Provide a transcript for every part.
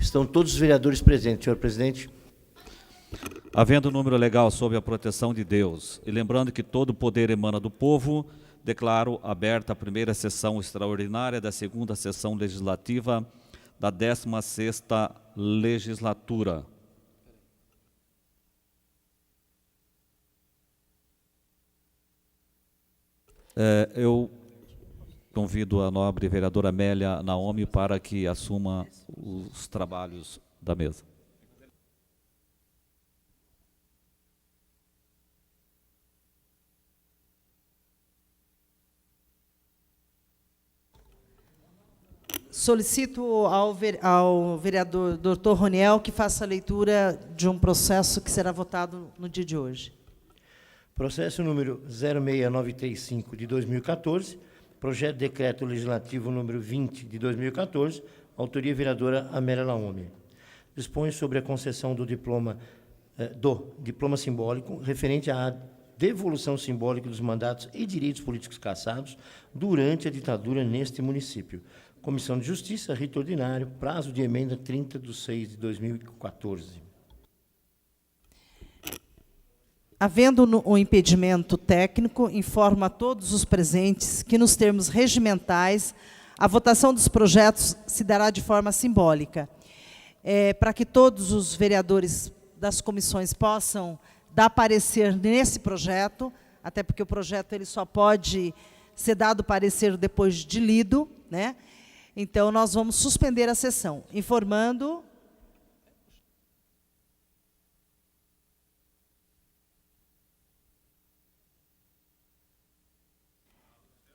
Estão todos os vereadores presentes, senhor presidente. Havendo número legal sob a proteção de Deus, e lembrando que todo o poder emana do povo, declaro aberta a primeira sessão extraordinária da segunda sessão legislativa da 16ª legislatura. Eu convido a nobre vereadora Amélia Naomi para que assuma os trabalhos da mesa. Solicito ao vereador Dr. Roniel que faça a leitura de um processo que será votado no dia de hoje. Processo número 06935 de 2014, projeto de decreto legislativo número 20 de 2014, autoria vereadora Amélia Naomi. Dispõe sobre a concessão do diploma simbólico referente à devolução simbólica dos mandatos e direitos políticos cassados durante a ditadura neste município. Comissão de Justiça, rito ordinário, prazo de emenda 30/6/2014. Havendo o impedimento técnico, informo a todos os presentes que, nos termos regimentais, a votação dos projetos se dará de forma simbólica. Para que todos os vereadores das comissões possam dar parecer nesse projeto, até porque o projeto ele só pode ser dado parecer depois de lido, né? Então, nós vamos suspender a sessão, informando...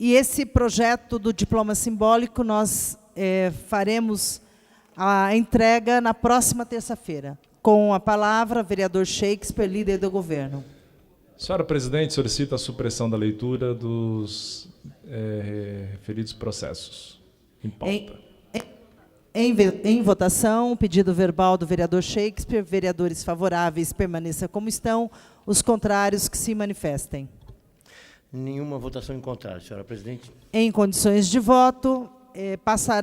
E esse projeto do diploma simbólico, nós faremos a entrega na próxima terça-feira. Com a palavra, vereador Shakespeare, líder do governo. Senhora presidente, solicito a supressão da leitura dos referidos processos. Em pauta. Em votação, o pedido verbal do vereador Shakespeare. Vereadores favoráveis, permaneçam como estão. Os contrários, que se manifestem. Nenhuma votação em contrário, senhora presidente. Em condições de voto,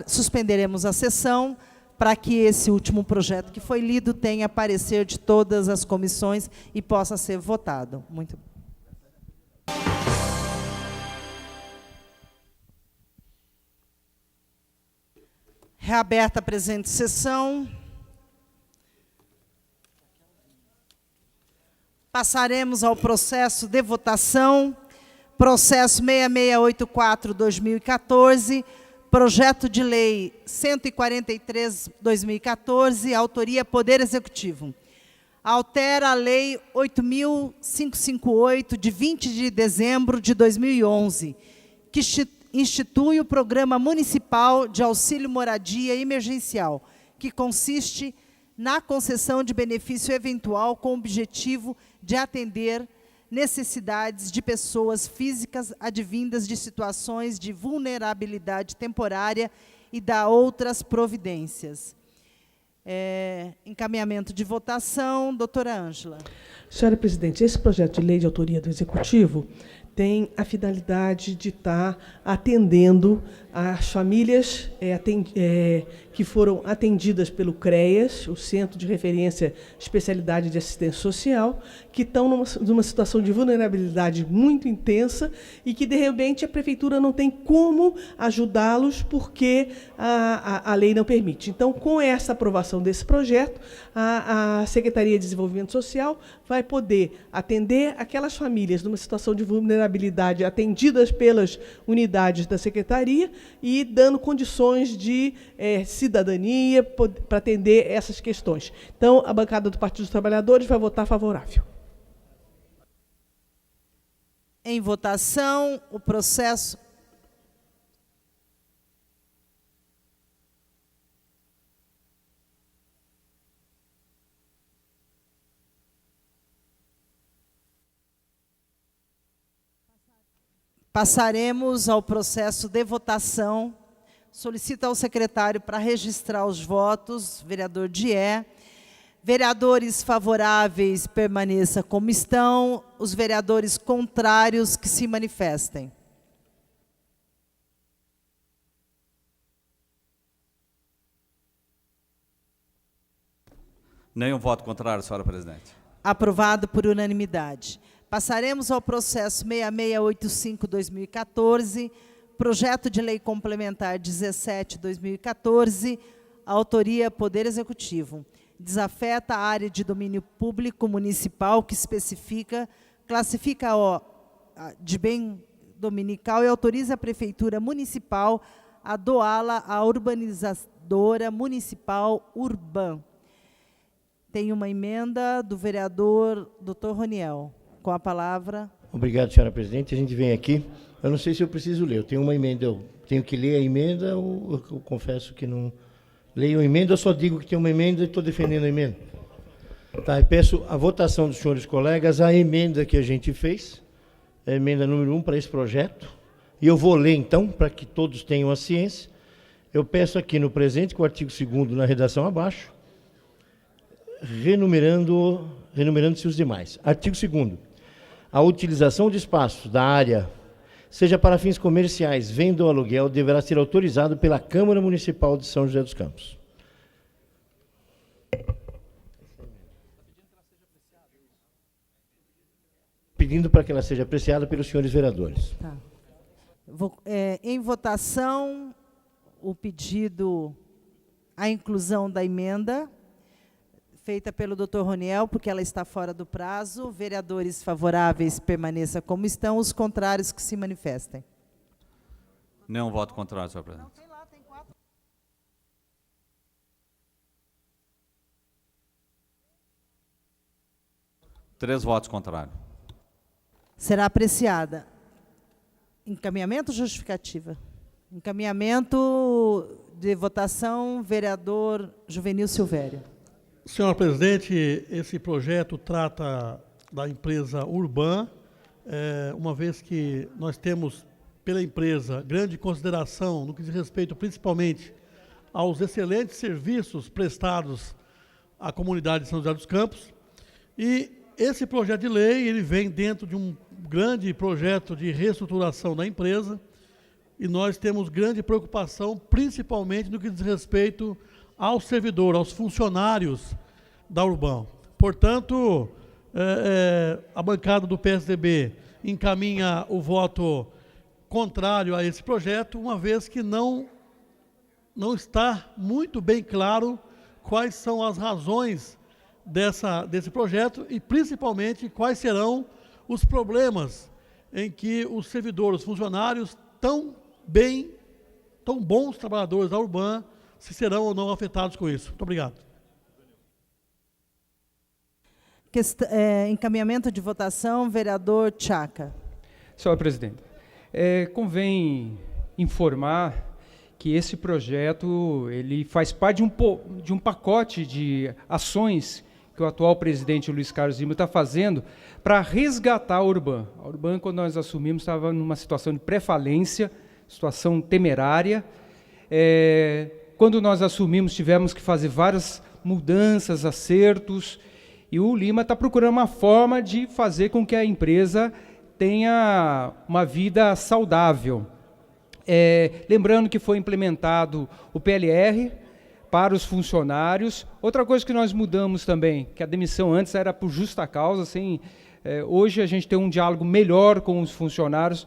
suspenderemos a sessão para que esse último projeto que foi lido tenha parecer de todas as comissões e possa ser votado. Muito bem. Reaberta a presente sessão. Passaremos ao processo de votação. Processo 6684/2014, projeto de lei 143/2014, autoria Poder Executivo. Altera a lei 8.558, de 20 de dezembro de 2011, que institui o Programa Municipal de Auxílio Moradia Emergencial, que consiste na concessão de benefício eventual com o objetivo de atender necessidades de pessoas físicas advindas de situações de vulnerabilidade temporária e da outras providências. Encaminhamento de votação, doutora Ângela. Senhora presidente, esse projeto de lei de autoria do Executivo tem a finalidade de estar atendendo as famílias que foram atendidas pelo CREAS, o Centro de Referência Especialidade de Assistência Social, que estão numa situação de vulnerabilidade muito intensa e que, de repente, a Prefeitura não tem como ajudá-los porque a lei não permite. Então, com essa aprovação desse projeto, a Secretaria de Desenvolvimento Social vai poder atender aquelas famílias numa situação de vulnerabilidade atendidas pelas unidades da Secretaria e dando condições de cidadania para atender essas questões. Então, a bancada do Partido dos Trabalhadores vai votar favorável. Em votação, o processo... Passaremos ao processo de votação. Solicito ao secretário para registrar os votos, vereador Dié. Vereadores favoráveis, permaneça como estão. Os vereadores contrários, que se manifestem. Nenhum voto contrário, senhora presidente. Aprovado por unanimidade. Passaremos ao processo 6685-2014, projeto de lei complementar 17-2014, autoria Poder Executivo. Desafeta a área de domínio público municipal que classifica de bem dominical e autoriza a Prefeitura Municipal a doá-la à urbanizadora municipal Urban. Tem uma emenda do vereador Dr. Roniel. Com a palavra. Obrigado, senhora presidente. A gente vem aqui, eu não sei se eu preciso ler, eu tenho uma emenda, eu tenho que ler a emenda ou eu confesso que não leio a emenda, eu só digo que tem uma emenda e estou defendendo a emenda. Tá, eu peço a votação dos senhores colegas, a emenda que a gente fez, a emenda número 1 para esse projeto, e eu vou ler então, para que todos tenham a ciência. Eu peço aqui no presente, com o artigo 2º na redação abaixo, renumerando-se os demais. Artigo 2º. A utilização de espaços da área, seja para fins comerciais, venda ou aluguel, deverá ser autorizado pela Câmara Municipal de São José dos Campos. Pedindo para que ela seja apreciada pelos senhores vereadores. Tá. Em votação, o pedido, a inclusão da emenda, feita pelo Dr. Roniel, porque ela está fora do prazo. Vereadores favoráveis, permaneça como estão. Os contrários, que se manifestem. Nenhum voto contrário, senhora presidente. Não, tem lá, tem 4. Três votos contrários. Será apreciada. Encaminhamento ou justificativa? Encaminhamento de votação, vereador Juvenil Silvério. Senhora presidente, esse projeto trata da empresa Urban, uma vez que nós temos pela empresa grande consideração no que diz respeito principalmente aos excelentes serviços prestados à comunidade de São José dos Campos. E esse projeto de lei, ele vem dentro de um grande projeto de reestruturação da empresa, e nós temos grande preocupação, principalmente no que diz respeito ao servidor, aos funcionários da Urban. Portanto, a bancada do PSDB encaminha o voto contrário a esse projeto, uma vez que não está muito bem claro quais são as razões desse projeto e, principalmente, quais serão os problemas em que os servidores, os funcionários, tão bons trabalhadores da Urban, se serão ou não afetados com isso. Muito obrigado. Encaminhamento de votação, vereador Tchaca. Senhora presidente, convém informar que esse projeto ele faz parte de um pacote de ações que o atual presidente Luiz Carlos Lima está fazendo para resgatar a Urban. A Urban, quando nós assumimos, estava numa situação de pré-falência, situação temerária. Quando nós assumimos, tivemos que fazer várias mudanças, acertos, e o Lima está procurando uma forma de fazer com que a empresa tenha uma vida saudável. Lembrando que foi implementado o PLR para os funcionários. Outra coisa que nós mudamos também, que a demissão antes era por justa causa, assim, hoje a gente tem um diálogo melhor com os funcionários.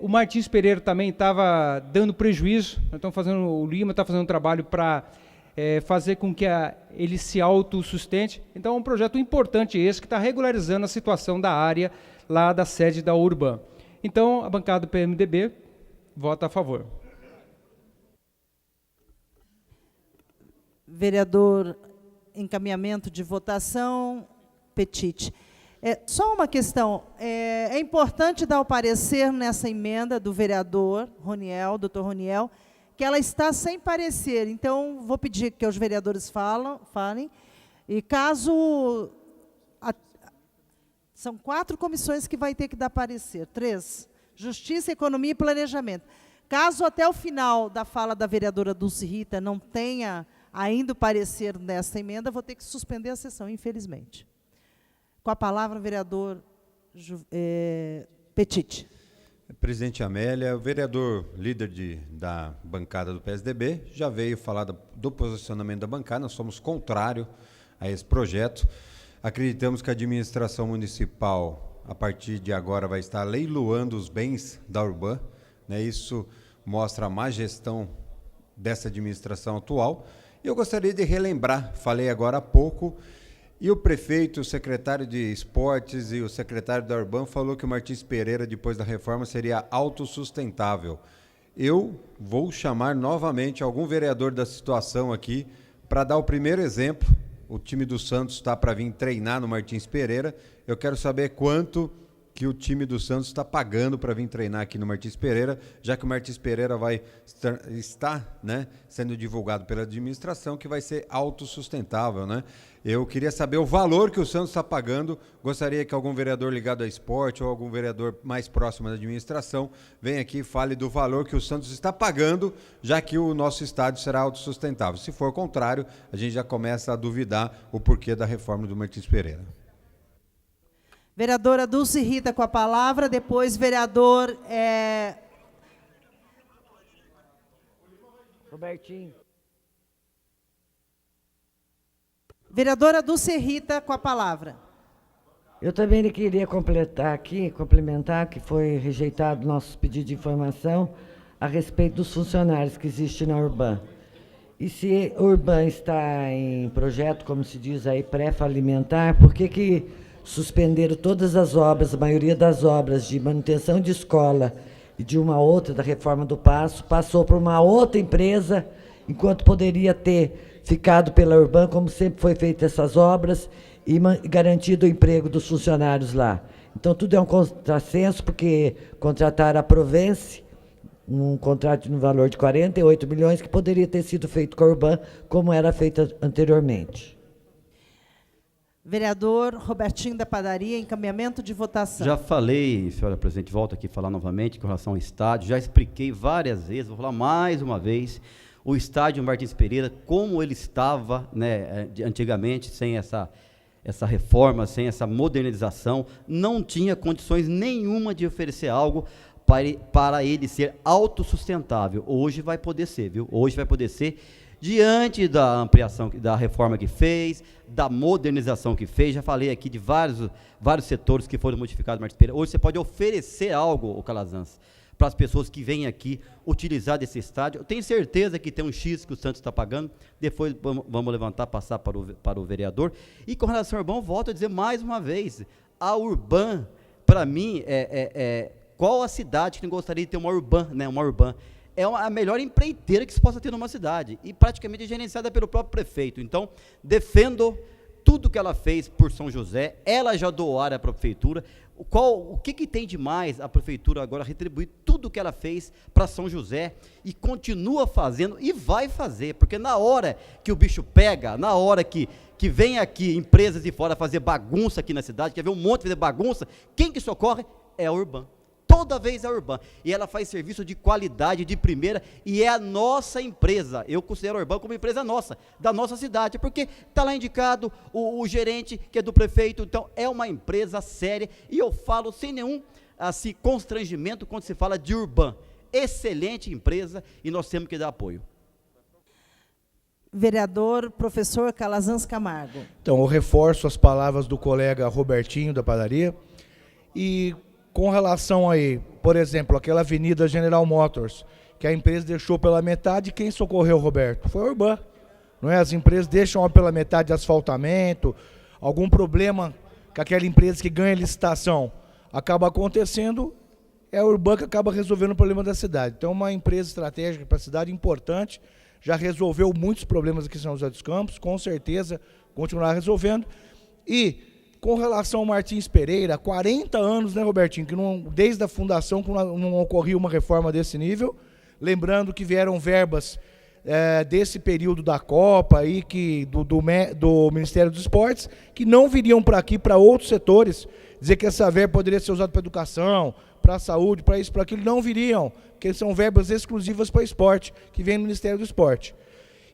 O Martins Pereira também estava dando prejuízo, o Lima está fazendo um trabalho para fazer com que ele se autossustente. Então é um projeto importante esse, que está regularizando a situação da área lá da sede da Urban. Então, a bancada do PMDB vota a favor. Vereador, encaminhamento de votação, Petit. Só uma questão, é importante dar o parecer nessa emenda do vereador Roniel, doutor Roniel, que ela está sem parecer. Então, vou pedir que os vereadores falem, e caso... São 4 comissões que vai ter que dar parecer, 3. Justiça, Economia e Planejamento. Caso até o final da fala da vereadora Dulce Rita não tenha ainda o parecer nessa emenda, vou ter que suspender a sessão, infelizmente. Com a palavra, vereador Petit. Presidente Amélia, o vereador líder da bancada do PSDB já veio falar do posicionamento da bancada. Nós somos contrários a esse projeto. Acreditamos que a administração municipal, a partir de agora, vai estar leiloando os bens da Urban, né? Isso mostra a má gestão dessa administração atual. E eu gostaria de relembrar, falei agora há pouco, e o prefeito, o secretário de Esportes e o secretário da Urban falou que o Martins Pereira, depois da reforma, seria autossustentável. Eu vou chamar novamente algum vereador da situação aqui para dar o primeiro exemplo. O time do Santos está para vir treinar no Martins Pereira. Eu quero saber quanto que o time do Santos está pagando para vir treinar aqui no Martins Pereira, já que o Martins Pereira vai estar, né, sendo divulgado pela administração, que vai ser autossustentável, né? Eu queria saber o valor que o Santos está pagando. Gostaria que algum vereador ligado ao esporte ou algum vereador mais próximo da administração venha aqui e fale do valor que o Santos está pagando, já que o nosso estádio será autossustentável. Se for o contrário, a gente já começa a duvidar o porquê da reforma do Martins Pereira. Vereadora Dulce Rita com a palavra, depois vereador... Robertinho. Vereadora Dulce Rita com a palavra. Eu também queria complementar que foi rejeitado nosso pedido de informação a respeito dos funcionários que existem na Urban. E se a Urban está em projeto, como se diz aí, pré-falimentar, por que suspenderam todas as obras, a maioria das obras de manutenção de escola e de uma outra, da reforma do Paço, passou para uma outra empresa, enquanto poderia ter ficado pela Urban, como sempre foi feito essas obras, e garantido o emprego dos funcionários lá. Então, tudo é um contrassenso, porque contrataram a Provence, um contrato no valor de 48 milhões, que poderia ter sido feito com a Urban, como era feito anteriormente. Vereador Robertinho da Padaria, encaminhamento de votação. Já falei, senhora presidente, volto aqui a falar novamente com relação ao estádio, já expliquei várias vezes, vou falar mais uma vez, o estádio Martins Pereira, como ele estava, né, antigamente, sem essa reforma, sem essa modernização, não tinha condições nenhuma de oferecer algo para ele ser autossustentável. Hoje vai poder ser, viu? Hoje vai poder ser, diante da ampliação, da reforma que fez, da modernização que fez. Já falei aqui de vários setores que foram modificados no Martins Pereira. Hoje você pode oferecer algo, o Calazans, para as pessoas que vêm aqui utilizar desse estádio. Eu tenho certeza que tem um X que o Santos está pagando, depois vamos levantar, passar para o vereador. E com relação ao Urban, volto a dizer mais uma vez, a Urban, para mim, qual a cidade que não gostaria de ter uma Urban, né, uma Urban? É a melhor empreiteira que se possa ter numa cidade, e praticamente gerenciada pelo próprio prefeito. Então, defendo tudo que ela fez por São José, ela já doou área para a prefeitura. O que tem de mais a prefeitura agora retribuir tudo que ela fez para São José, e continua fazendo e vai fazer, porque na hora que o bicho pega, na hora que vem aqui empresas de fora fazer bagunça aqui na cidade, quer ver um monte fazer bagunça, quem que socorre? É a Urban. Toda vez é a Urban, e ela faz serviço de qualidade, de primeira, e é a nossa empresa. Eu considero a Urban como empresa nossa, da nossa cidade, porque está lá indicado o gerente, que é do prefeito. Então é uma empresa séria, e eu falo sem nenhum assim, constrangimento quando se fala de Urban. Excelente empresa, e nós temos que dar apoio. Vereador professor Calazans Camargo. Então, eu reforço as palavras do colega Robertinho da Padaria, e com relação aí, por exemplo, aquela Avenida General Motors, que a empresa deixou pela metade, quem socorreu, Roberto? Foi a Urban. Não é? As empresas deixam pela metade de asfaltamento, algum problema que aquela empresa que ganha licitação acaba acontecendo, é a Urban que acaba resolvendo o problema da cidade. Então, uma empresa estratégica para a cidade importante, já resolveu muitos problemas aqui em São José dos Campos, com certeza continuará resolvendo. E com relação ao Martins Pereira, 40 anos, né, Robertinho, que desde a fundação não ocorria uma reforma desse nível, lembrando que vieram verbas desse período da Copa e do Ministério dos Esportes, que não viriam para aqui, para outros setores, dizer que essa verba poderia ser usada para educação, para a saúde, para isso, para aquilo, não viriam, porque são verbas exclusivas para esporte, que vem do Ministério do Esporte.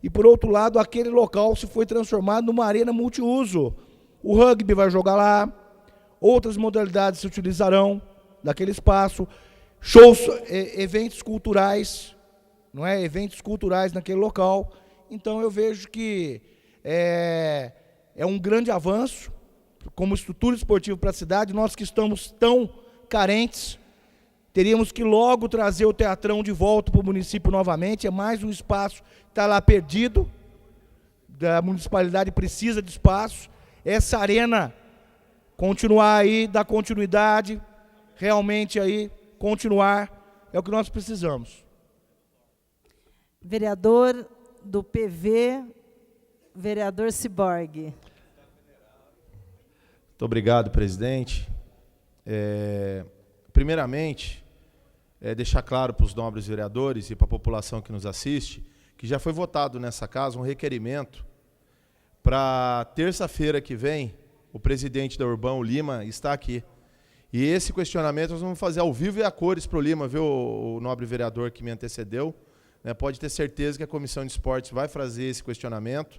E, por outro lado, aquele local se foi transformado numa arena multiuso. O rugby vai jogar lá, outras modalidades se utilizarão daquele espaço, shows, eventos culturais, não é? Eventos culturais naquele local. Então, eu vejo que é um grande avanço como estrutura esportiva para a cidade. Nós que estamos tão carentes, teríamos que logo trazer o Teatrão de volta para o município novamente. É mais um espaço que está lá perdido. A municipalidade precisa de espaço. Essa arena continuar aí, dar continuidade, realmente aí continuar, é o que nós precisamos. Vereador do PV, vereador Ciborgue. Muito obrigado, presidente. Primeiramente, deixar claro para os nobres vereadores e para a população que nos assiste, que já foi votado nessa casa um requerimento para terça-feira que vem, o presidente da Urban, o Lima, está aqui. E esse questionamento nós vamos fazer ao vivo e a cores para o Lima, viu, o nobre vereador que me antecedeu. Pode ter certeza que a Comissão de Esportes vai fazer esse questionamento.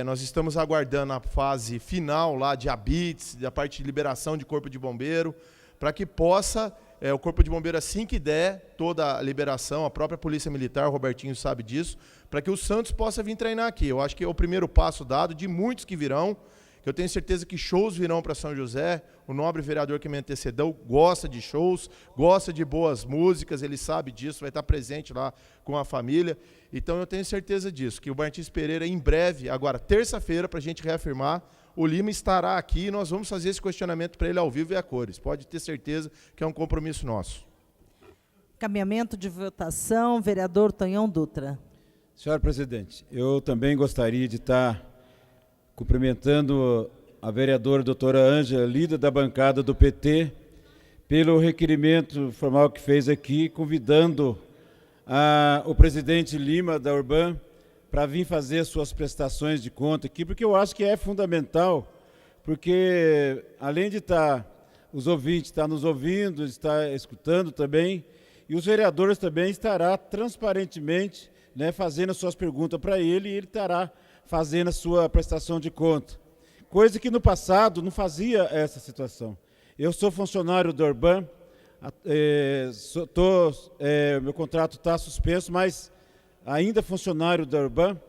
Nós estamos aguardando a fase final lá de habites, da parte de liberação de Corpo de Bombeiro, para que possa, o Corpo de Bombeiro, assim que der toda a liberação, a própria Polícia Militar, o Robertinho sabe disso, para que o Santos possa vir treinar aqui. Eu acho que é o primeiro passo dado de muitos que virão. Eu tenho certeza que shows virão para São José. O nobre vereador que me antecedeu gosta de shows, gosta de boas músicas, ele sabe disso, vai estar presente lá com a família. Então eu tenho certeza disso, que o Martins Pereira, em breve, agora terça-feira, para a gente reafirmar, o Lima estará aqui e nós vamos fazer esse questionamento para ele ao vivo e a cores. Pode ter certeza que é um compromisso nosso. Caminhamento de votação, vereador Tonhão Dutra. Senhora presidente, eu também gostaria de estar cumprimentando a vereadora doutora Ângela, líder da bancada do PT, pelo requerimento formal que fez aqui, convidando o presidente Lima da Urban para vir fazer suas prestações de conta aqui, porque eu acho que é fundamental, porque além de os ouvintes estar nos ouvindo, estar escutando também, e os vereadores também estará transparentemente, né, fazendo suas perguntas para ele, e ele estará fazendo a sua prestação de conta. Coisa que no passado não fazia essa situação. Eu sou funcionário da Urban, meu contrato está suspenso, mas ainda funcionário da Urban.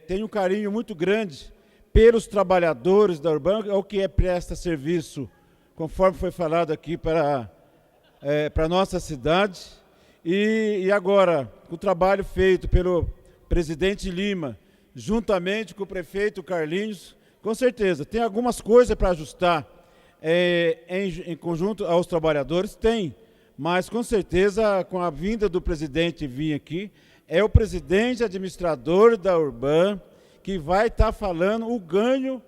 Tenho um carinho muito grande pelos trabalhadores da Urban, ao que presta serviço, conforme foi falado aqui, para a nossa cidade. E agora, o trabalho feito pelo presidente Lima, juntamente com o prefeito Carlinhos, com certeza, tem algumas coisas para ajustar em conjunto aos trabalhadores, tem, mas com certeza, com a vinda do presidente vir aqui, é o presidente administrador da Urban que vai estar falando o ganho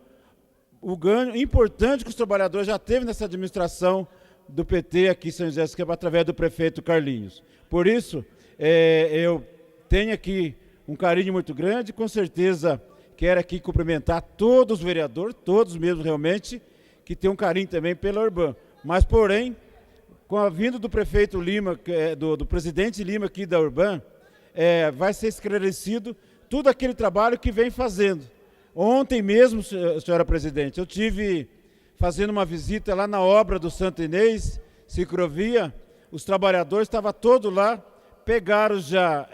importante que os trabalhadores já teve nessa administração do PT aqui em São José dos Campos, através do prefeito Carlinhos. Por isso, eu tenho aqui um carinho muito grande, com certeza quero aqui cumprimentar todos os vereadores, todos mesmo realmente, que tem um carinho também pela Urban. Mas, porém, com a vinda do prefeito Lima, do presidente Lima aqui da Urban, vai ser esclarecido tudo aquele trabalho que vem fazendo. Ontem mesmo, senhora presidente, eu tive fazendo uma visita lá na obra do Santo Inês, ciclovia, os trabalhadores estavam todos lá, pegaram já,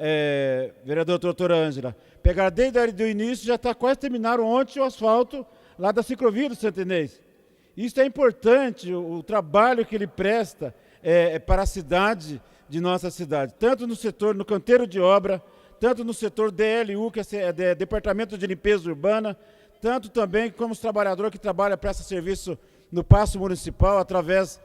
vereadora doutora Ângela, pegaram desde o início, já está quase terminaram ontem o asfalto lá da ciclovia do Santo Inês. Isso é importante, o trabalho que ele presta para a cidade, de nossa cidade, tanto no setor, no canteiro de obra, tanto no setor DLU, que é Departamento de Limpeza Urbana, tanto também como os trabalhadores que trabalham, prestam serviço no Paço Municipal, através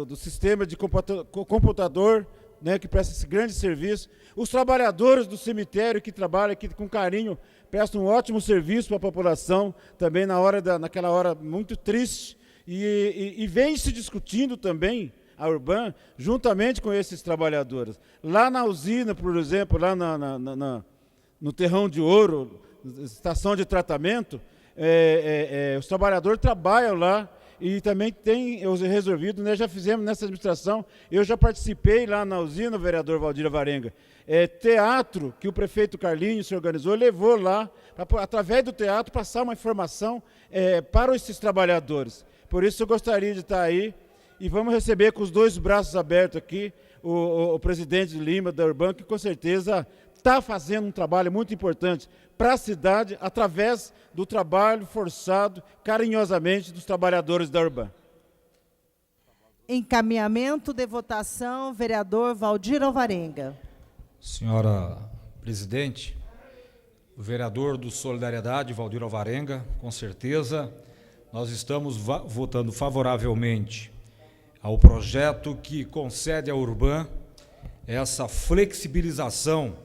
do sistema de computador, né, que presta esse grande serviço. Os trabalhadores do cemitério que trabalham aqui com carinho, prestam um ótimo serviço para a população, também naquela hora muito triste, e vem se discutindo também a Urban, juntamente com esses trabalhadores. Lá na usina, por exemplo, lá no Terrão de Ouro, estação de tratamento, os trabalhadores trabalham lá, e também tem resolvido, né, já fizemos nessa administração, eu já participei lá na usina, vereador Valdir Varenga, teatro que o prefeito Carlinhos se organizou, levou lá, através do teatro, passar uma informação para esses trabalhadores. Por isso eu gostaria de estar aí E vamos receber com os dois braços abertos aqui o presidente de Lima, da Urban, que com certeza está fazendo um trabalho muito importante para a cidade, através do trabalho forçado, carinhosamente, dos trabalhadores da Urban. Encaminhamento de votação, vereador Valdir Alvarenga. Senhora presidente, o vereador do Solidariedade, Valdir Alvarenga, com certeza, nós estamos votando favoravelmente ao projeto que concede à Urban essa flexibilização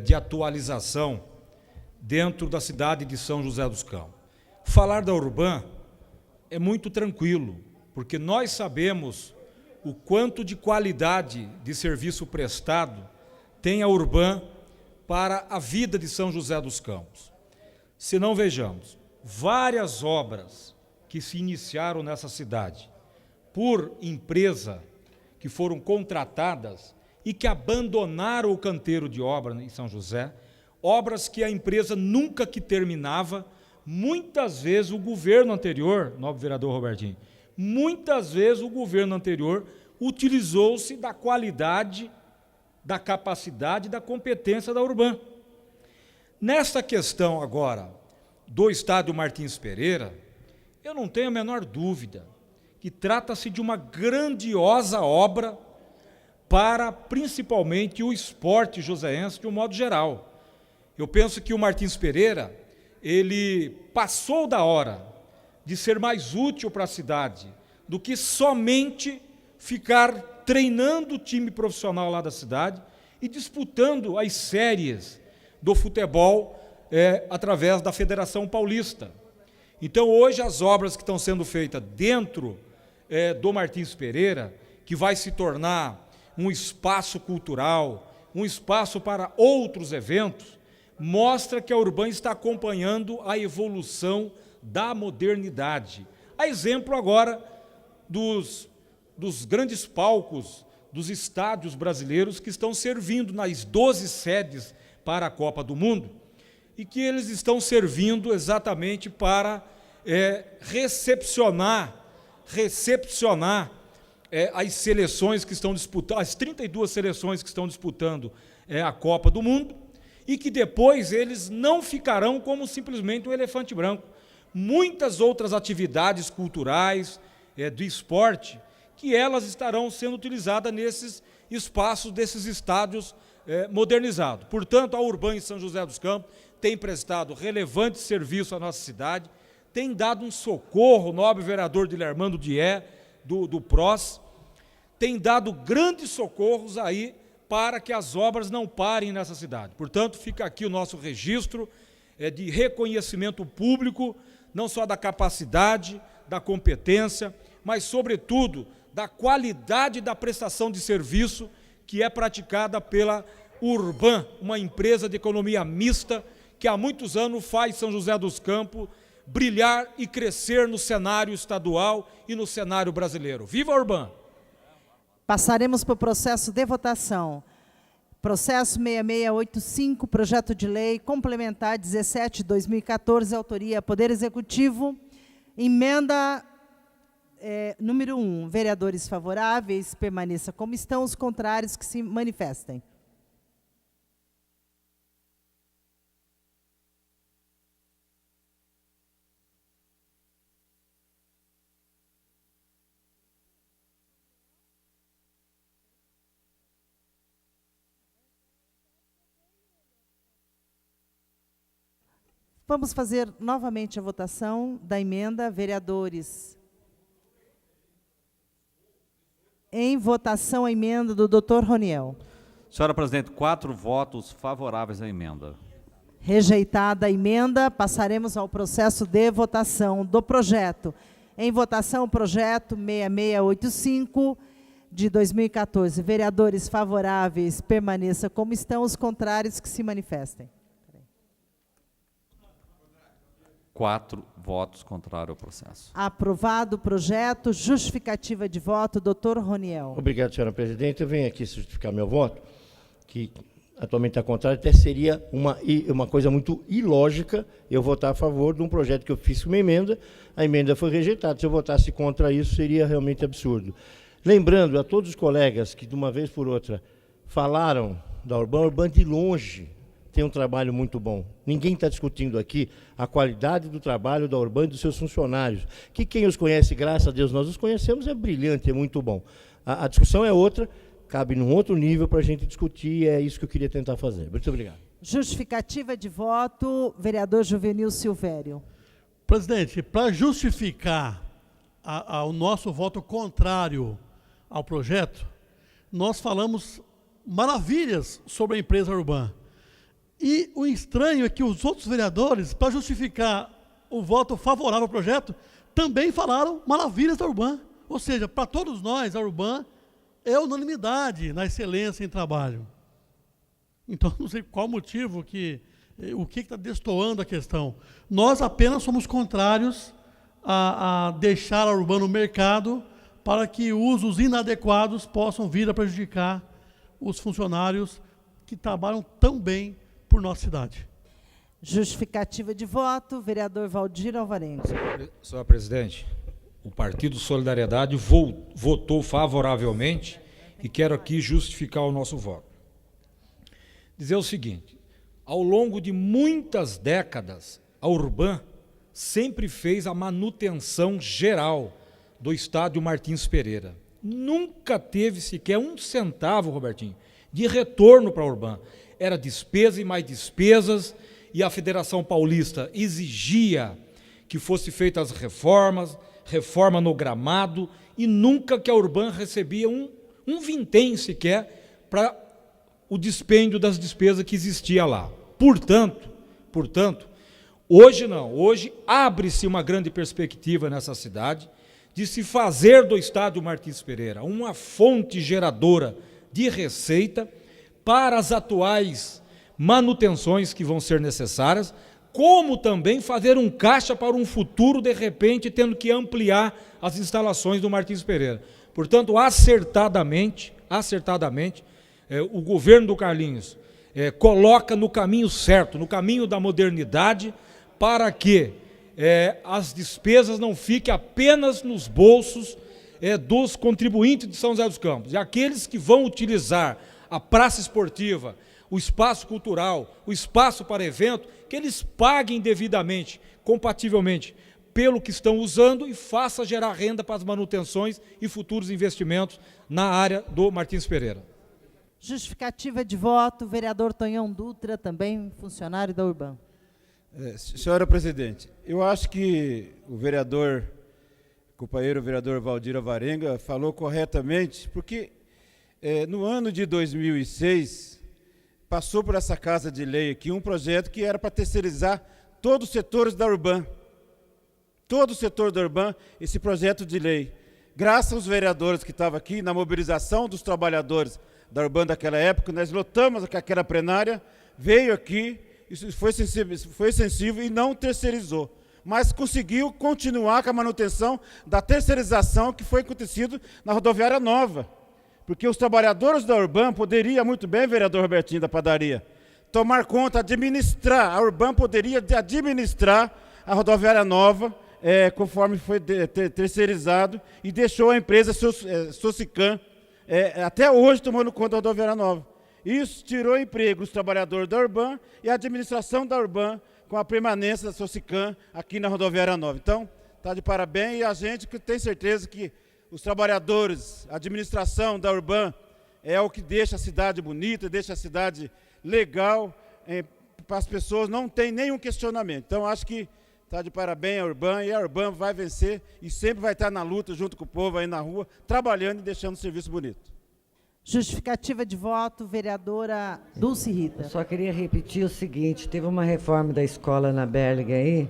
de atualização dentro da cidade de São José dos Campos. Falar da Urban é muito tranquilo, porque nós sabemos o quanto de qualidade de serviço prestado tem a Urban para a vida de São José dos Campos. Se não vejamos, várias obras que se iniciaram nessa cidade por empresa que foram contratadas e que abandonaram o canteiro de obra em São José, obras que a empresa nunca que terminava, muitas vezes o governo anterior, nobre vereador Robertinho, muitas vezes o governo anterior utilizou-se da qualidade, da capacidade, da competência da Urban. Nesta questão agora do estádio Martins Pereira, eu não tenho a menor dúvida que trata-se de uma grandiosa obra para, principalmente, o esporte joseense de um modo geral. Eu penso que o Martins Pereira, ele passou da hora de ser mais útil para a cidade do que somente ficar treinando o time profissional lá da cidade e disputando as séries do futebol através da Federação Paulista. Então, hoje, as obras que estão sendo feitas dentro do Martins Pereira, que vai se tornar um espaço cultural, um espaço para outros eventos, mostra que a Urban está acompanhando a evolução da modernidade. A exemplo agora dos grandes palcos dos estádios brasileiros que estão servindo nas 12 sedes para a Copa do Mundo e que eles estão servindo exatamente para recepcionar as seleções que estão disputando, as 32 seleções que estão disputando a Copa do Mundo, e que depois eles não ficarão como simplesmente um elefante branco. Muitas outras atividades culturais, do esporte, que elas estarão sendo utilizadas nesses espaços, desses estádios modernizados. Portanto, a Urban em São José dos Campos tem prestado relevante serviço à nossa cidade, tem dado um socorro, o nobre vereador Dilermando Dié, do PROS, tem dado grandes socorros aí para que as obras não parem nessa cidade. Portanto, fica aqui o nosso registro de reconhecimento público, não só da capacidade, da competência, mas, sobretudo, da qualidade da prestação de serviço que é praticada pela Urban, uma empresa de economia mista que há muitos anos faz São José dos Campos brilhar e crescer no cenário estadual e no cenário brasileiro. Viva a Urban! Passaremos para o processo de votação. Processo 6685, projeto de lei complementar 17/2014, autoria Poder Executivo, emenda número 1, vereadores favoráveis, permaneça como estão, os contrários que se manifestem. Vamos fazer novamente a votação da emenda, vereadores. Em votação a emenda do Dr. Roniel. Senhora presidente, 4 votos favoráveis à emenda. Rejeitada a emenda, passaremos ao processo de votação do projeto. Em votação, o projeto 6685 de 2014. Vereadores favoráveis, permaneça como estão, os contrários que se manifestem. 4 votos contrários ao processo. Aprovado o projeto. Justificativa de voto, doutor Roniel. Obrigado, senhora presidente. Eu venho aqui justificar meu voto, que atualmente está contrário, até seria uma coisa muito ilógica eu votar a favor de um projeto que eu fiz com uma emenda, a emenda foi rejeitada. Se eu votasse contra isso, seria realmente absurdo. Lembrando a todos os colegas que, de uma vez por outra, falaram da Urban, a Urban de longe tem um trabalho muito bom. Ninguém está discutindo aqui a qualidade do trabalho da Urban e dos seus funcionários, que quem os conhece, graças a Deus nós os conhecemos, é brilhante, é muito bom. A discussão é outra, cabe num outro nível para a gente discutir, e é isso que eu queria tentar fazer. Muito obrigado. Justificativa de voto, vereador Juvenil Silvério. Presidente, para justificar o nosso voto contrário ao projeto, nós falamos maravilhas sobre a empresa Urban. E o estranho é que os outros vereadores, para justificar o voto favorável ao projeto, também falaram maravilhas da Urban. Ou seja, para todos nós, a Urban é unanimidade na excelência em trabalho. Então, não sei qual motivo, o que está destoando a questão. Nós apenas somos contrários a deixar a Urban no mercado para que usos inadequados possam vir a prejudicar os funcionários que trabalham tão bem por nossa cidade. Justificativa de voto, vereador Valdir Alvarenga. Senhora presidente, o Partido Solidariedade votou favoravelmente e quero aqui justificar o nosso voto. Dizer o seguinte, ao longo de muitas décadas, a Urban sempre fez a manutenção geral do estádio Martins Pereira. Nunca teve sequer um centavo, Robertinho, de retorno para a Urban. Era despesa e mais despesas, e a Federação Paulista exigia que fosse feitas as reformas, reforma no gramado, e nunca que a Urban recebia um vintém sequer para o dispêndio das despesas que existia lá. Portanto, hoje não, hoje abre-se uma grande perspectiva nessa cidade de se fazer do estádio Martins Pereira uma fonte geradora de receita para as atuais manutenções que vão ser necessárias, como também fazer um caixa para um futuro, de repente, tendo que ampliar as instalações do Martins Pereira. Portanto, acertadamente, o governo do Carlinhos coloca no caminho certo, no caminho da modernidade, para que as despesas não fiquem apenas nos bolsos dos contribuintes de São José dos Campos. E aqueles que vão utilizar a praça esportiva, o espaço cultural, o espaço para evento, que eles paguem devidamente, compativelmente, pelo que estão usando e faça gerar renda para as manutenções e futuros investimentos na área do Martins Pereira. Justificativa de voto, vereador Tonhão Dutra, também funcionário da Urban. Senhora presidente, eu acho que o companheiro vereador Valdir Alvarenga falou corretamente, porque no ano de 2006, passou por essa casa de lei aqui um projeto que era para terceirizar todos os setores da Urban. Todo o setor da Urban, esse projeto de lei. Graças aos vereadores que estavam aqui, na mobilização dos trabalhadores da Urban daquela época, nós lotamos aquela plenária, veio aqui, isso foi sensível e não terceirizou. Mas conseguiu continuar com a manutenção da terceirização que foi acontecido na rodoviária nova. Porque os trabalhadores da Urban poderiam muito bem, vereador Robertinho da Padaria, tomar conta, administrar, a Urban poderia administrar a rodoviária nova, conforme foi terceirizado, e deixou a empresa Socican, até hoje tomando conta da rodoviária nova. Isso tirou emprego dos trabalhadores da Urban e a administração da Urban com a permanência da Socican aqui na rodoviária nova. Então, está de parabéns, e a gente que tem certeza que os trabalhadores, a administração da Urban é o que deixa a cidade bonita, deixa a cidade legal, para as pessoas não tem nenhum questionamento. Então, acho que está de parabéns a Urban, e a Urban vai vencer e sempre vai estar na luta junto com o povo aí na rua, trabalhando e deixando o serviço bonito. Justificativa de voto, vereadora Dulce Rita. Eu só queria repetir o seguinte, teve uma reforma da escola na Berling aí,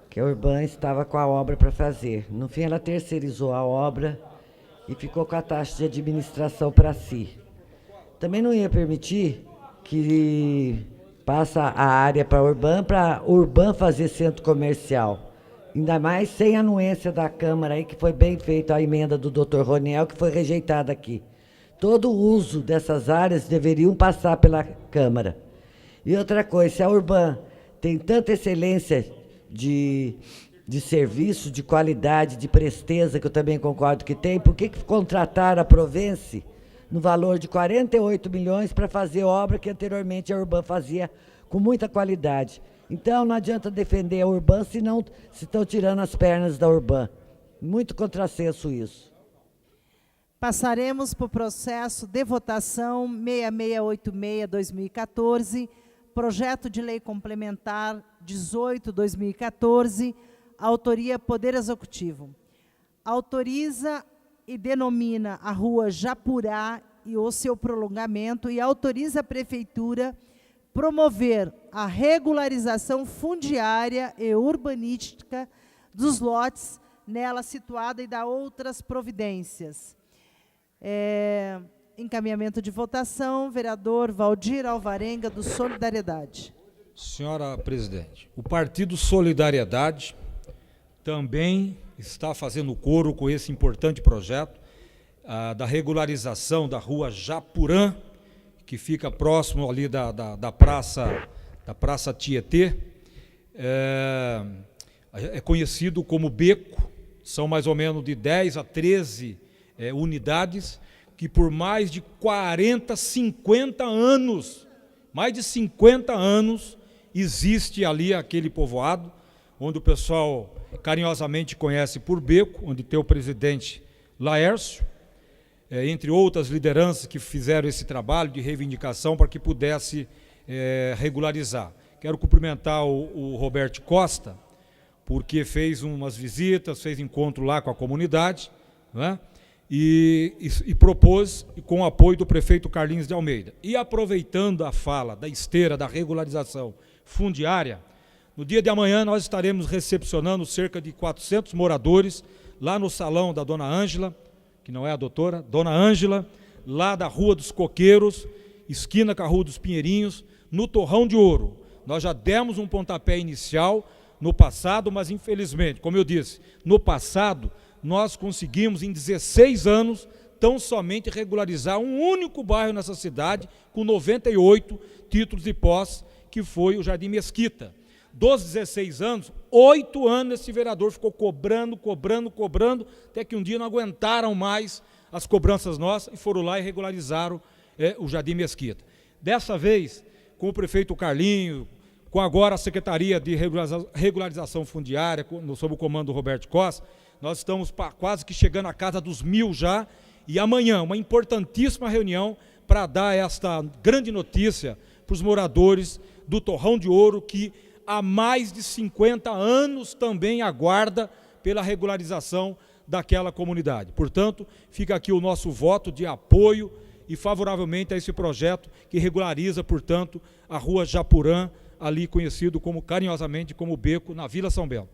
que a Urban estava com a obra para fazer. No fim, ela terceirizou a obra e ficou com a taxa de administração para si. Também não ia permitir que passe a área para a Urban fazer centro comercial. Ainda mais sem anuência da Câmara, aí, que foi bem feita a emenda do Dr. Roniel, que foi rejeitada aqui. todo o uso dessas áreas deveriam passar pela Câmara. E outra coisa, se a Urban tem tanta excelência de serviço, de qualidade, de presteza, que eu também concordo que tem, por que contrataram a Provence no valor de 48 milhões para fazer obra que anteriormente a Urban fazia com muita qualidade? Então, não adianta defender a Urban se estão tirando as pernas da Urban. Muito contrassenso isso. Passaremos para o processo de votação 6686-2014, projeto de lei complementar 18-2014, autoria Poder Executivo. Autoriza e denomina a rua Japurá e o seu prolongamento e autoriza a Prefeitura promover a regularização fundiária e urbanística dos lotes nela situada e dá outras providências. Encaminhamento de votação, vereador Valdir Alvarenga, do Solidariedade. Senhora presidente, o Partido Solidariedade também está fazendo coro com esse importante projeto da regularização da rua Japurã, que fica próximo ali da Praça Tietê. É conhecido como Beco, são mais ou menos de 10 a 13 unidades, que por mais de 40, 50 anos, mais de 50 anos, existe ali aquele povoado, onde o pessoal carinhosamente conhece por Beco, onde tem o presidente Laércio, entre outras lideranças que fizeram esse trabalho de reivindicação para que pudesse regularizar. Quero cumprimentar o Roberto Costa, porque fez umas visitas, fez encontro lá com a comunidade, né? E propôs, com o apoio do prefeito Carlinhos de Almeida. E aproveitando a fala da esteira da regularização fundiária, no dia de amanhã nós estaremos recepcionando cerca de 400 moradores lá no salão da Dona Ângela, que não é a doutora, Dona Ângela, lá da Rua dos Coqueiros, esquina com a Rua dos Pinheirinhos, no Torrão de Ouro. Nós já demos um pontapé inicial no passado, mas infelizmente, como eu disse, no passado nós conseguimos em 16 anos tão somente regularizar um único bairro nessa cidade com 98 títulos de posse, que foi o Jardim Mesquita. Dos 16 anos, 8 anos esse vereador ficou cobrando, até que um dia não aguentaram mais as cobranças nossas e foram lá e regularizaram o Jardim Mesquita. Dessa vez, com o prefeito Carlinho, com agora a Secretaria de Regularização Fundiária, sob o comando do Roberto Costa, nós estamos quase que chegando à casa dos 1000 já, e amanhã uma importantíssima reunião para dar esta grande notícia para os moradores do Torrão de Ouro, que há mais de 50 anos também aguarda pela regularização daquela comunidade. Portanto, fica aqui o nosso voto de apoio e favoravelmente a esse projeto que regulariza, portanto, a rua Japurã, ali conhecido carinhosamente como Beco, na Vila São Belo.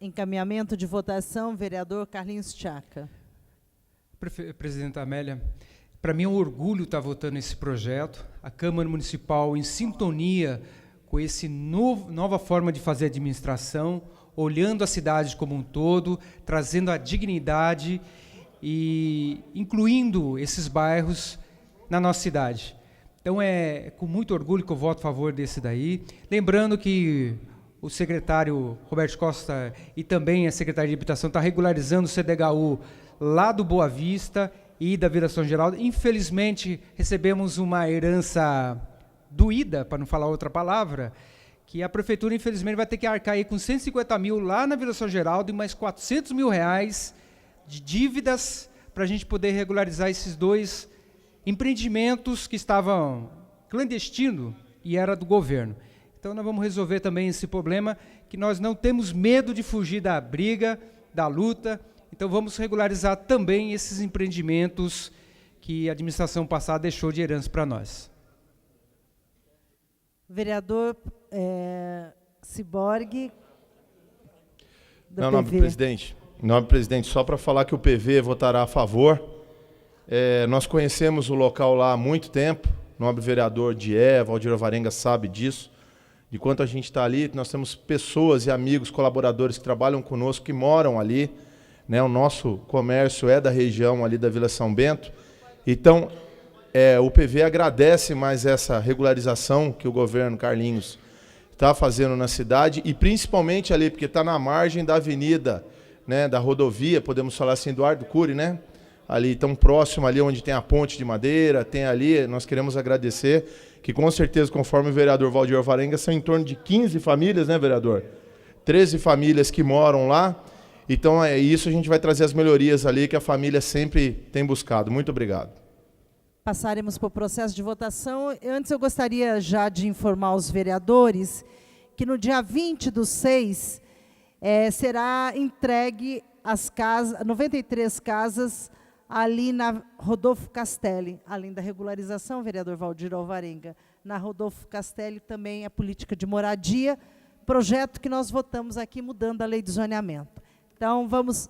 Encaminhamento de votação, vereador Carlinhos Tchaca. Presidenta Amélia, para mim é um orgulho estar votando esse projeto. A Câmara Municipal em sintonia com essa nova forma de fazer administração, olhando a cidade como um todo, trazendo a dignidade e incluindo esses bairros na nossa cidade. Então é com muito orgulho que eu voto a favor desse daí. Lembrando que o secretário Roberto Costa e também a Secretaria de Habitação está regularizando o CDHU lá do Boa Vista e da Vila São Geraldo. Infelizmente, recebemos uma herança doída, para não falar outra palavra, que a prefeitura, infelizmente, vai ter que arcar aí com 150 mil lá na Vila São Geraldo e mais 400 mil reais de dívidas para a gente poder regularizar esses dois empreendimentos que estavam clandestinos e era do governo. Então, nós vamos resolver também esse problema, que nós não temos medo de fugir da briga, da luta. Então, vamos regularizar também esses empreendimentos que a administração passada deixou de herança para nós. Vereador Ciborgue. Não, nobre presidente. Nobre presidente, só para falar que o PV votará a favor. Nós conhecemos o local lá há muito tempo. O nobre vereador Valdir Alvarenga sabe disso. De quanto a gente está ali, nós temos pessoas e amigos, colaboradores que trabalham conosco, que moram ali, né? O nosso comércio é da região ali da Vila São Bento. Então, o PV agradece mais essa regularização que o governo Carlinhos está fazendo na cidade, e principalmente ali, porque está na margem da avenida, né, da rodovia, podemos falar assim, Eduardo Cury, né? Ali tão próximo, ali onde tem a ponte de madeira, tem ali, nós queremos agradecer, que com certeza, conforme o vereador Valdir Alvarenga, são em torno de 15 famílias, né, vereador? 13 famílias que moram lá. Então, isso a gente vai trazer as melhorias ali que a família sempre tem buscado. Muito obrigado. Passaremos para o processo de votação. Antes, eu gostaria já de informar os vereadores que no dia 20/6 será entregue as casas, 93 casas ali na Rodolfo Castelli, além da regularização, vereador Valdir Alvarenga, na Rodolfo Castelli também a política de moradia, projeto que nós votamos aqui mudando a lei de zoneamento. Então, vamos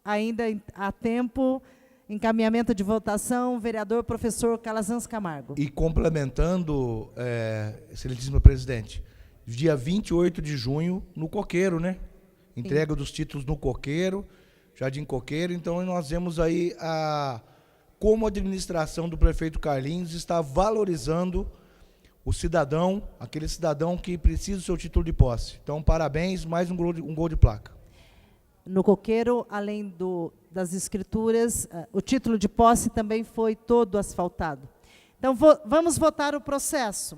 ainda a tempo, encaminhamento de votação, vereador professor Calazans Camargo. E complementando, excelentíssimo presidente, dia 28 de junho, no Coqueiro, né? Entrega dos títulos no Coqueiro, Jardim Coqueiro. Então, nós vemos aí como a administração do prefeito Carlinhos está valorizando o cidadão, aquele cidadão que precisa do seu título de posse. Então, parabéns, mais um gol de placa. No Coqueiro, além das escrituras, o título de posse também foi todo asfaltado. Então, vamos votar o processo.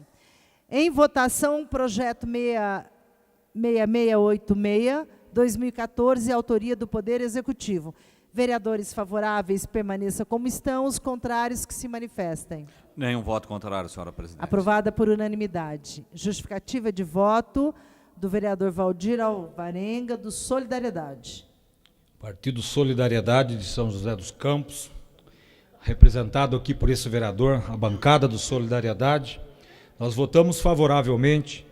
Em votação, projeto 6686, 2014, autoria do Poder Executivo. Vereadores favoráveis, permaneçam como estão. Os contrários, que se manifestem. Nenhum voto contrário, senhora presidente. Aprovada por unanimidade. Justificativa de voto do vereador Valdir Alvarenga, do Solidariedade. Partido Solidariedade de São José dos Campos, representado aqui por esse vereador, a bancada do Solidariedade. Nós votamos favoravelmente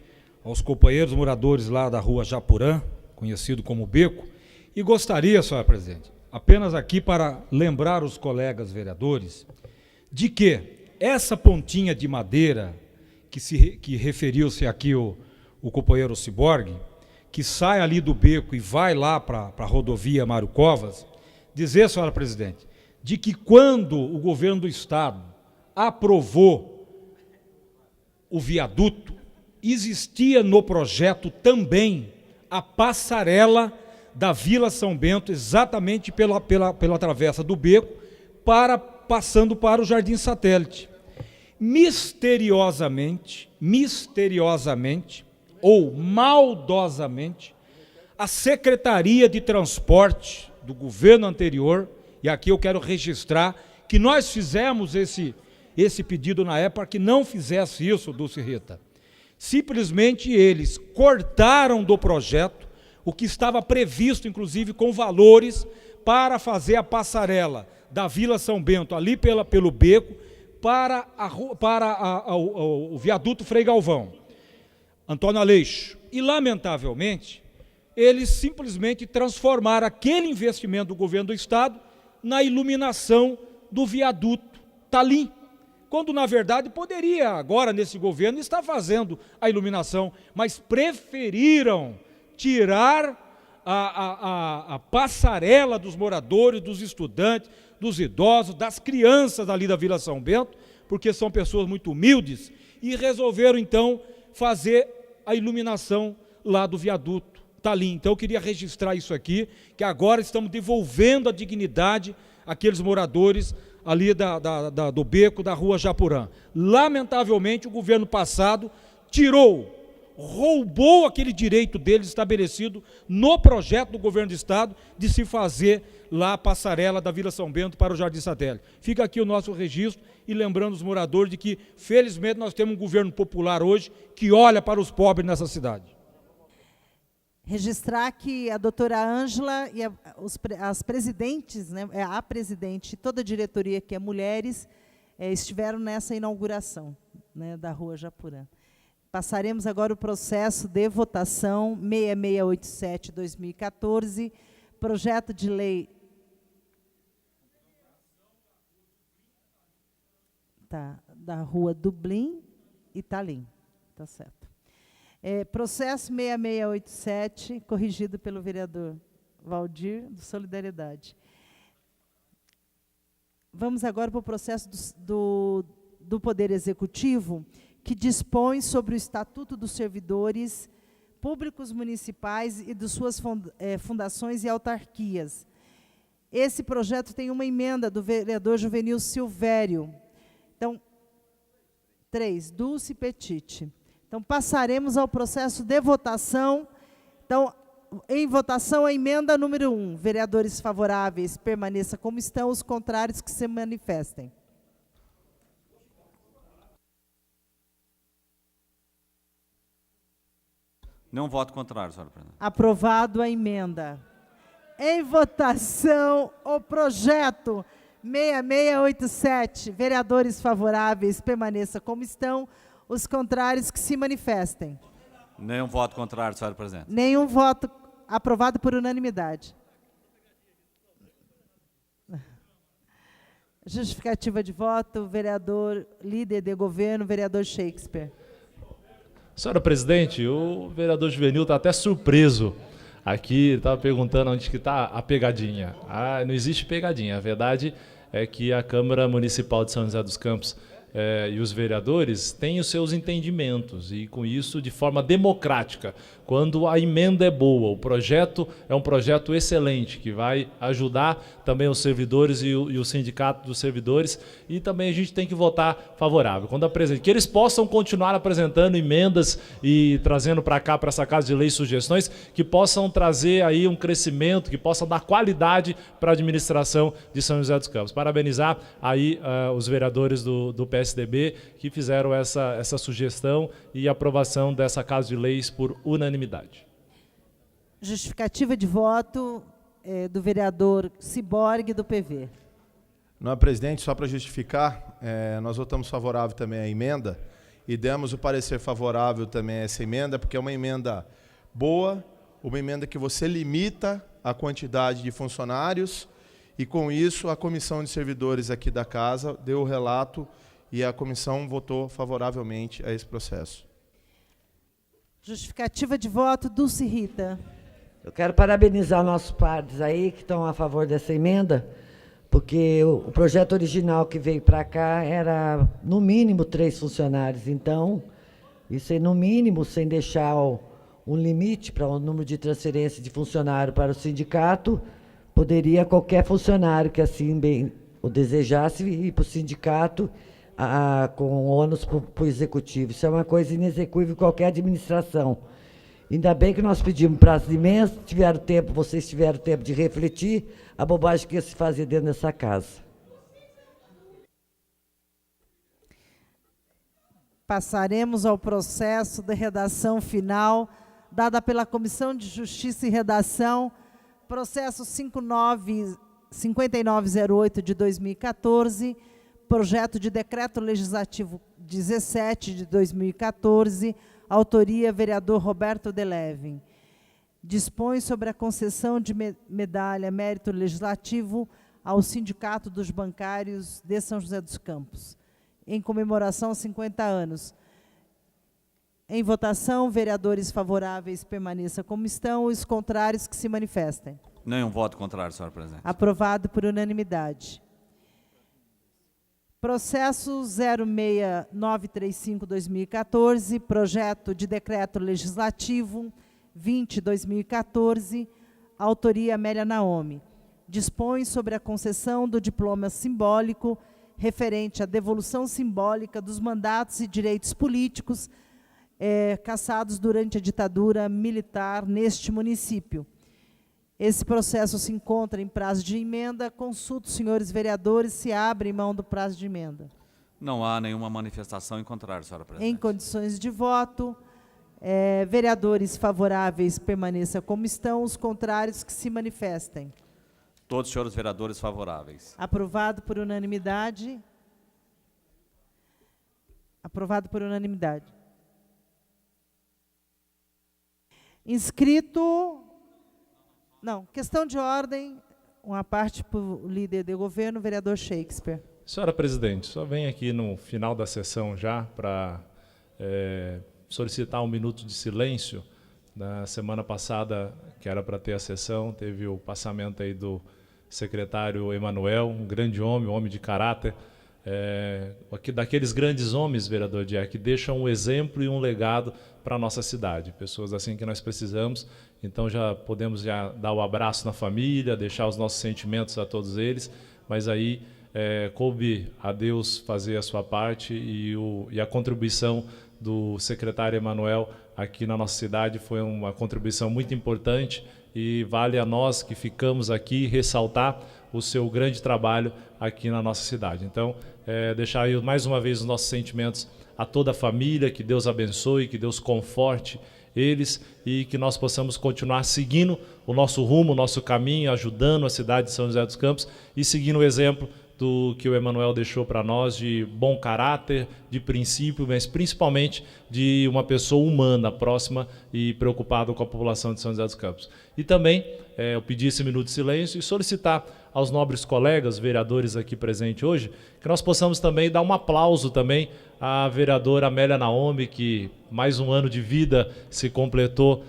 aos companheiros moradores lá da rua Japurã, conhecido como Beco, e gostaria, senhora presidente, apenas aqui para lembrar os colegas vereadores de que essa pontinha de madeira que referiu-se aqui o companheiro Ciborgue, que sai ali do beco e vai lá para a rodovia Mário Covas, dizer, senhora presidente, de que quando o governo do estado aprovou o viaduto, existia no projeto também a passarela da Vila São Bento, exatamente pela travessa do beco, passando para o Jardim Satélite. Misteriosamente, ou maldosamente, a Secretaria de Transporte do governo anterior, e aqui eu quero registrar que nós fizemos esse pedido na época, que não fizesse isso, Dulce Rita. Simplesmente eles cortaram do projeto o que estava previsto, inclusive, com valores para fazer a passarela da Vila São Bento, ali pelo beco, para o viaduto Frei Galvão, Antônio Aleixo. E, lamentavelmente, eles simplesmente transformaram aquele investimento do governo do estado na iluminação do viaduto Talim, quando, na verdade, poderia, agora, nesse governo, estar fazendo a iluminação, mas preferiram tirar a passarela dos moradores, dos estudantes, dos idosos, das crianças ali da Vila São Bento, porque são pessoas muito humildes, e resolveram, então, fazer a iluminação lá do viaduto Talim. Então, eu queria registrar isso aqui, que agora estamos devolvendo a dignidade àqueles moradores ali do beco da rua Japurã. Lamentavelmente, o governo passado roubou aquele direito deles estabelecido no projeto do governo do estado de se fazer lá a passarela da Vila São Bento para o Jardim Satélite. Fica aqui o nosso registro e lembrando os moradores de que, felizmente, nós temos um governo popular hoje que olha para os pobres nessa cidade. Registrar que a doutora Ângela e as presidentes, né, a presidente e toda a diretoria, que é mulheres, estiveram nessa inauguração, né, da rua Japurã. Passaremos agora o processo de votação 6687/2014, projeto de lei da rua Dublin e Talim. Tá certo. Processo 6687, corrigido pelo vereador Valdir, do Solidariedade. Vamos agora para o processo do Poder Executivo, que dispõe sobre o Estatuto dos Servidores Públicos Municipais e de suas fundações e autarquias. Esse projeto tem uma emenda do vereador Juvenil Silvério. Então, 3, Dulce Petite. Então, passaremos ao processo de votação. Então, em votação, a emenda número 1. Vereadores favoráveis, permaneça como estão. Os contrários, que se manifestem. Nenhum voto contrário, senhora presidente. Aprovado a emenda. Em votação, o projeto 6687. Vereadores favoráveis, permaneça como estão. Os contrários, que se manifestem. Nenhum voto contrário, senhora presidente. Nenhum voto. Aprovado por unanimidade. Justificativa de voto, vereador líder de governo, vereador Shakespeare. Senhora presidente, o vereador Juvenil está até surpreso aqui, estava perguntando onde que está a pegadinha. Ah, não existe pegadinha, a verdade é que a Câmara Municipal de São José dos Campos e os vereadores têm os seus entendimentos, e com isso de forma democrática, quando a emenda é boa, o projeto é um projeto excelente, que vai ajudar também os servidores e o sindicato dos servidores, e também a gente tem que votar favorável. Quando que eles possam continuar apresentando emendas e trazendo para cá, para essa Casa de Lei, sugestões que possam trazer aí um crescimento, que possam dar qualidade para a administração de São José dos Campos. Parabenizar aí os vereadores do PSDB que fizeram essa sugestão e aprovação dessa Casa de Leis por unanimidade. Justificativa de voto do vereador Ciborgue, do PV. Não, presidente, só para justificar, nós votamos favorável também à emenda e demos o parecer favorável também a essa emenda, porque é uma emenda boa, uma emenda que você limita a quantidade de funcionários, e com isso a comissão de servidores aqui da casa deu o relato e a comissão votou favoravelmente a esse processo. Justificativa de voto, Dulce Rita. Eu quero parabenizar nossos pares aí que estão a favor dessa emenda, porque o projeto original que veio para cá era, no mínimo, 3 funcionários. Então, isso é no mínimo, sem deixar um limite para o número de transferência de funcionário para o sindicato, poderia qualquer funcionário que assim bem o desejasse ir para o sindicato com ônus para o executivo. Isso é uma coisa inexequível em qualquer administração. Ainda bem que nós pedimos prazo imenso, vocês tiveram tempo de refletir a bobagem que ia se fazer dentro dessa casa. Passaremos ao processo de redação final, dada pela Comissão de Justiça e Redação, processo 5908 de 2014, projeto de decreto legislativo 17 de 2014, autoria vereador Roberto Delevin. Dispõe sobre a concessão de medalha mérito legislativo ao Sindicato dos Bancários de São José dos Campos, em comemoração aos 50 anos. Em votação, vereadores favoráveis permaneçam como estão, os contrários que se manifestem. Nenhum voto contrário, senhora presidente. Aprovado por unanimidade. Processo 06935-2014, projeto de decreto legislativo 20-2014, autoria Amélia Naomi. Dispõe sobre a concessão do diploma simbólico referente à devolução simbólica dos mandatos e direitos políticos cassados durante a ditadura militar neste município. Esse processo se encontra em prazo de emenda. Consulto os senhores vereadores se abrem mão do prazo de emenda. Não há nenhuma manifestação em contrário, senhora presidente. Em condições de voto, vereadores favoráveis permaneçam como estão, os contrários que se manifestem. Todos os senhores vereadores favoráveis. Aprovado por unanimidade. Aprovado por unanimidade. Inscrito... Não, questão de ordem, uma parte para o líder de governo, vereador Shakespeare. Senhora presidente, só venho aqui no final da sessão já para solicitar um minuto de silêncio. Na semana passada, que era para ter a sessão, teve o passamento aí do secretário Emanuel, um grande homem, um homem de caráter, daqueles grandes homens, vereador Dier, que deixam um exemplo e um legado para a nossa cidade. Pessoas assim que nós precisamos. Então já podemos dar o abraço na família, deixar os nossos sentimentos a todos eles, mas aí coube a Deus fazer a sua parte e a contribuição do secretário Emanuel aqui na nossa cidade foi uma contribuição muito importante e vale a nós que ficamos aqui ressaltar o seu grande trabalho aqui na nossa cidade. Então, deixar aí mais uma vez os nossos sentimentos a toda a família, que Deus abençoe, que Deus conforte eles e que nós possamos continuar seguindo o nosso rumo, o nosso caminho, ajudando a cidade de São José dos Campos e seguindo o exemplo do que o Emanuel deixou para nós de bom caráter, de princípio, mas principalmente de uma pessoa humana, próxima e preocupada com a população de São José dos Campos. E também eu pedi esse minuto de silêncio e solicitar aos nobres colegas, vereadores aqui presentes hoje, que nós possamos também dar um aplauso também à vereadora Amélia Naomi, que mais um ano de vida se completou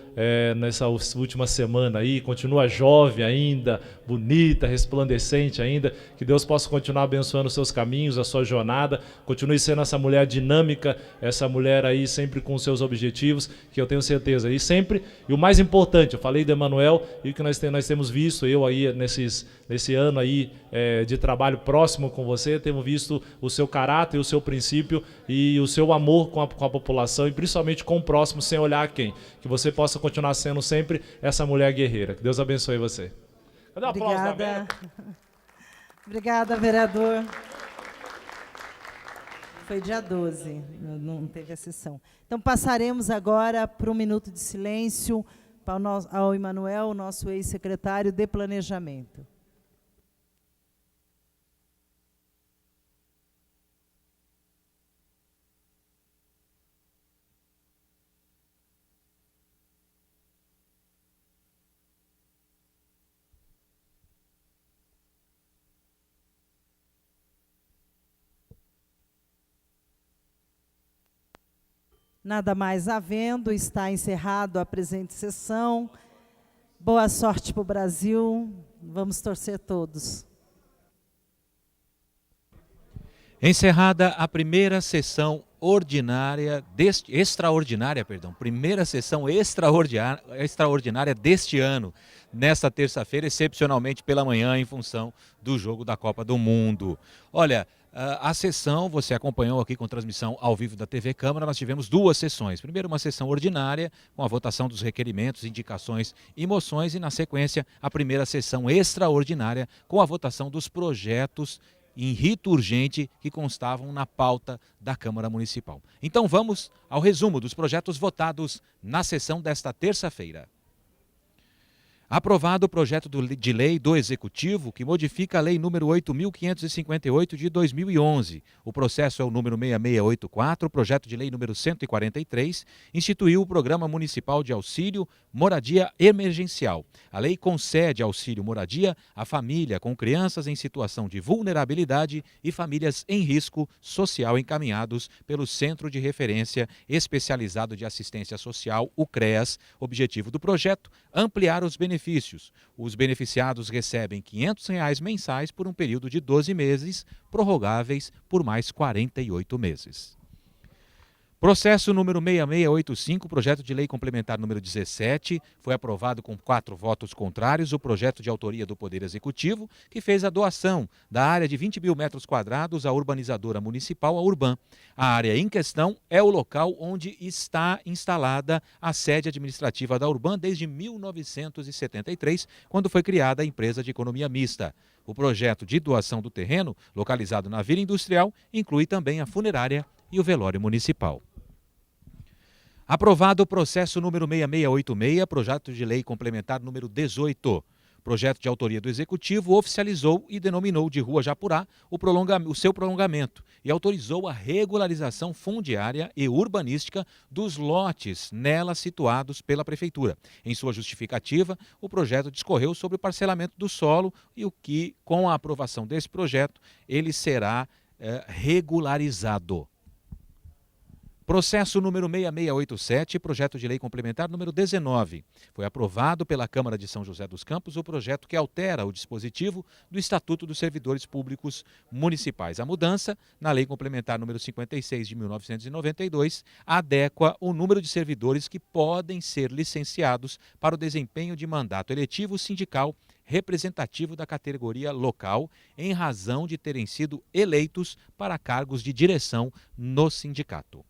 nessa última semana aí, continua jovem ainda, bonita, resplandecente ainda, que Deus possa continuar abençoando os seus caminhos, a sua jornada, continue sendo essa mulher dinâmica, essa mulher aí sempre com os seus objetivos, que eu tenho certeza, e sempre, e o mais importante, eu falei do Emanuel, e o que nós temos visto, eu aí nesse ano aí de trabalho próximo com você, temos visto o seu caráter, o seu princípio e o seu amor com a população e principalmente com o próximo, sem olhar a quem. Que você possa continuar sendo sempre essa mulher guerreira. Que Deus abençoe você. Cadê o aplauso da Amélia? Obrigada, vereador. Foi dia 12, não teve a sessão. Então, passaremos agora para um minuto de silêncio ao Emanuel, nosso ex-secretário de Planejamento. Nada mais havendo, está encerrado a presente sessão. Boa sorte para o Brasil, vamos torcer todos. Encerrada a primeira sessão primeira sessão extraordinária deste ano, nesta terça-feira, excepcionalmente pela manhã, em função do jogo da Copa do Mundo. Olha, a sessão, você acompanhou aqui com transmissão ao vivo da TV Câmara, nós tivemos duas sessões. Primeiro, uma sessão ordinária, com a votação dos requerimentos, indicações e moções, e na sequência, a primeira sessão extraordinária, com a votação dos projetos em rito urgente que constavam na pauta da Câmara Municipal. Então vamos ao resumo dos projetos votados na sessão desta terça-feira. Aprovado o projeto de lei do Executivo que modifica a Lei número 8.558 de 2011. O processo é o número 6684, o projeto de lei número 143, instituiu o Programa Municipal de Auxílio Moradia Emergencial. A lei concede auxílio moradia à família com crianças em situação de vulnerabilidade e famílias em risco social encaminhados pelo Centro de Referência Especializado de Assistência Social, o CREAS. Objetivo do projeto: ampliar os benefícios. Os beneficiados recebem R$ 500 mensais por um período de 12 meses, prorrogáveis por mais 48 meses. Processo número 6685, projeto de lei complementar número 17, foi aprovado com 4 votos contrários o projeto de autoria do Poder Executivo, que fez a doação da área de 20 mil metros quadrados à urbanizadora municipal, a Urban. A área em questão é o local onde está instalada a sede administrativa da Urban desde 1973, quando foi criada a empresa de economia mista. O projeto de doação do terreno, localizado na Vila Industrial, inclui também a funerária e o velório municipal. Aprovado o processo número 6686, projeto de lei complementar número 18. Projeto de autoria do Executivo oficializou e denominou de Rua Japurá o seu prolongamento e autorizou a regularização fundiária e urbanística dos lotes nela situados pela Prefeitura. Em sua justificativa, o projeto discorreu sobre o parcelamento do solo e o que, com a aprovação desse projeto, ele será regularizado. Processo número 6687, projeto de lei complementar número 19. Foi aprovado pela Câmara de São José dos Campos o projeto que altera o dispositivo do Estatuto dos Servidores Públicos Municipais. A mudança, na lei complementar número 56 de 1992, adequa o número de servidores que podem ser licenciados para o desempenho de mandato eletivo sindical representativo da categoria local, em razão de terem sido eleitos para cargos de direção no sindicato.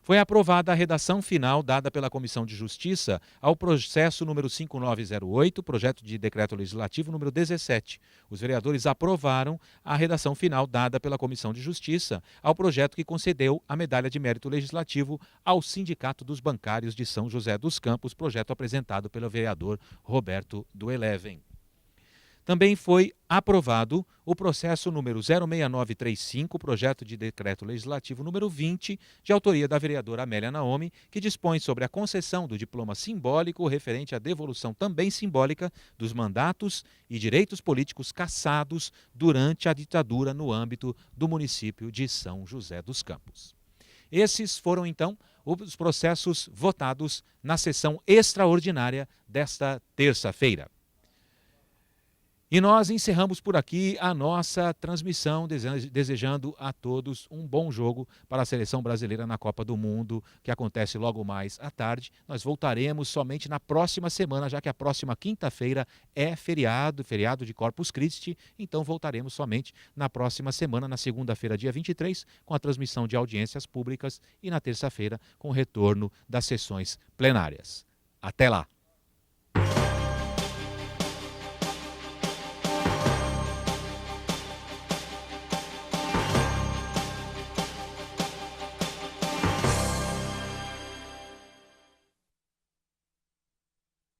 Foi aprovada a redação final dada pela Comissão de Justiça ao processo número 5908, projeto de decreto legislativo número 17. Os vereadores aprovaram a redação final dada pela Comissão de Justiça ao projeto que concedeu a medalha de mérito legislativo ao Sindicato dos Bancários de São José dos Campos, projeto apresentado pelo vereador Roberto do Eleven. Também foi aprovado o processo número 06935, projeto de decreto legislativo número 20, de autoria da vereadora Amélia Naomi, que dispõe sobre a concessão do diploma simbólico referente à devolução também simbólica dos mandatos e direitos políticos cassados durante a ditadura no âmbito do município de São José dos Campos. Esses foram, então, os processos votados na sessão extraordinária desta terça-feira. E nós encerramos por aqui a nossa transmissão, desejando a todos um bom jogo para a seleção brasileira na Copa do Mundo, que acontece logo mais à tarde. Nós voltaremos somente na próxima semana, já que a próxima quinta-feira é feriado de Corpus Christi, então voltaremos somente na próxima semana, na segunda-feira, dia 23, com a transmissão de audiências públicas e na terça-feira com o retorno das sessões plenárias. Até lá!